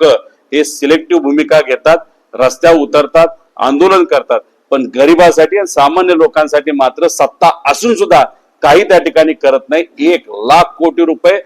हे सिलेक्टिव्ह भूमिका घेतात, रस्त्यावर उतरतात, आंदोलन करतात, पण गरिबासाठी आणि सामान्य लोकांसाठी मात्र सत्ता असून सुद्धा काही त्या ठिकाणी करत नाही। 1,00,000 कोटी रुपये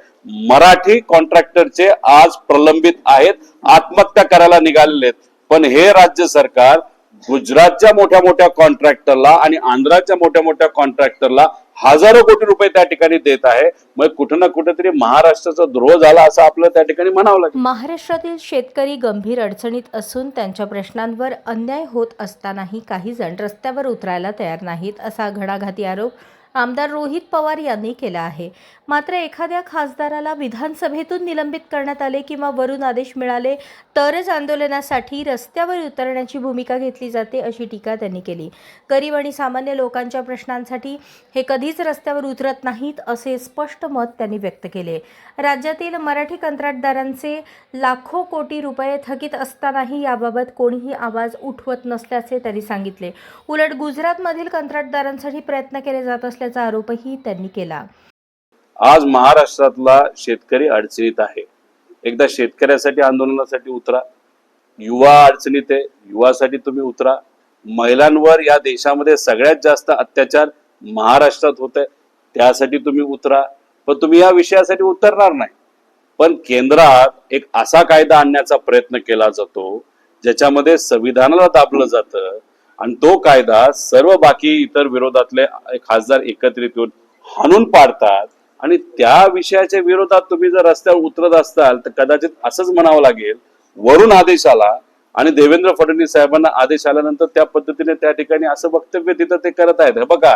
मराठी कॉन्ट्रॅक्टरचे आज प्रलंबित आहेत, आत्महत्या करायला निघालेले आहेत, पण हे राज्य सरकार गुजरातच्या मोठ्या मोठ्या कॉन्ट्रॅक्टरला आणि आंध्राच्या मोठ्या मोठ्या कॉन्ट्रॅक्टरला हजारो कोटी रुपये त्या ठिकाणी देत आहे। मग कुठे ना कुठेतरी महाराष्ट्राचा द्रोह झाला असं आपलं त्या ठिकाणी म्हणावं लागेल। महाराष्ट्रातील शेतकरी गंभीर अडचणीत असून त्यांच्या प्रश्नांवर अन्याय होत असतानाही काही जण रस्त्यावर उतरायला तयार नाहीत, असा घणाघाती आरोप आमदार रोहित पवार यांनी केला आहे। मात्र एखाद्या खासदाराला विधानसभेतून निलंबित करण्यात आले किंवा वरून आदेश मिळाले तरच आंदोलनासाठी रस्त्यावर उतरण्याची भूमिका घेतली जाते, अशी टीका त्यांनी केली। गरीब आणि सामान्य लोकांच्या प्रश्नांसाठी हे कधीच रस्त्यावर उतरत नाहीत, असे स्पष्ट मत त्यांनी व्यक्त केले। राज्यातील मराठी कंत्राटदारांचे लाखो कोटी रुपये थकीत असतानाही याबाबत कोणीही आवाज उठवत नसल्याचे त्यांनी सांगितले। उलट गुजरातमधील कंत्राटदारांसाठी प्रयत्न केले जात असल्याचा आरोपही त्यांनी केला। आज महाराष्ट्रातला शेतकरी अडचणीत आहे, एकदा शेतकऱ्यासाठी आंदोलनासाठी उतरा। युवा अडचणीत आहे, युवासाठी तुम्ही उतरा। महिलांवर या देशामध्ये सगळ्यात जास्त अत्याचार महाराष्ट्रात होत आहे, त्यासाठी तुम्ही उतरा। पण तुम्ही या विषयासाठी उतरणार नाही, पण केंद्रात एक असा कायदा आणण्याचा प्रयत्न केला जातो ज्याच्यामध्ये संविधानाला दाबलं जातं आणि तो कायदा सर्व बाकी इतर विरोधातले खासदार एकत्रित येऊन हाणून पाडतात आणि त्या विषयाच्या विरोधात तुम्ही जर रस्त्यावर उतरत असाल तर कदाचित असंच म्हणावं लागेल, वरून आदेश आला आणि देवेंद्र फडणवीस साहेबांना आदेश आल्यानंतर त्या पद्धतीने त्या ठिकाणी असं वक्तव्य तिथं ते करत आहेत। बघा,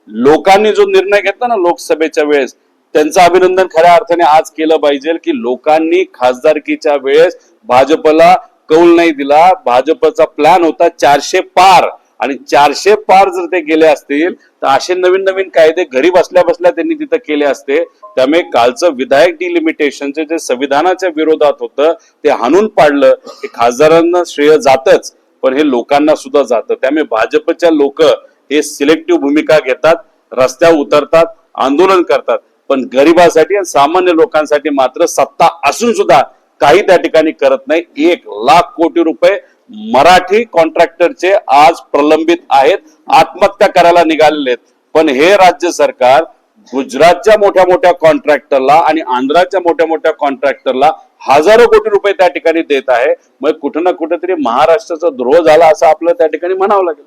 लोकांनी जो निर्णय घेतला ना लोकसभेच्या वेळेस, त्यांचं अभिनंदन खऱ्या अर्थाने आज केलं पाहिजे की लोकांनी खासदारकीच्या वेळेस भाजपला कौल नाही दिला। भाजपचा प्लॅन होता 400 पार, आणि 400 पार जर ते गेले असतील तर असे नवीन नवीन कायदे घरी बसल्या बसल्या त्यांनी तिथं केले असते। त्यामुळे कालचं विधायक डिलिमिटेशनचे जे संविधानाच्या विरोधात होतं ते हाणून पाडलं, हे खासदारांना श्रेय जातच, पण हे लोकांना सुद्धा जातं। त्यामुळे भाजपच्या लोक हे सिलेक्टिव्ह भूमिका घेतात, रस्त्यावर उतरतात, आंदोलन करतात, पण गरिबासाठी आणि सामान्य लोकांसाठी मात्र सत्ता असून सुद्धा काही त्या ठिकाणी करत नाही। 1,00,000 कोटी रुपये मराठी कॉन्ट्रॅक्टरचे आज प्रलंबित आहेत, आत्महत्या करायला निघालेले आहेत, पण हे राज्य सरकार गुजरातच्या मोठ्या मोठ्या कॉन्ट्रॅक्टरला आणि आंध्राच्या मोठ्या मोठ्या कॉन्ट्रॅक्टरला हजारो कोटी रुपये त्या ठिकाणी देत आहे। मग कुठे ना कुठेतरी महाराष्ट्राचा द्रोह झाला असं आपलं त्या ठिकाणी म्हणावं लागेल।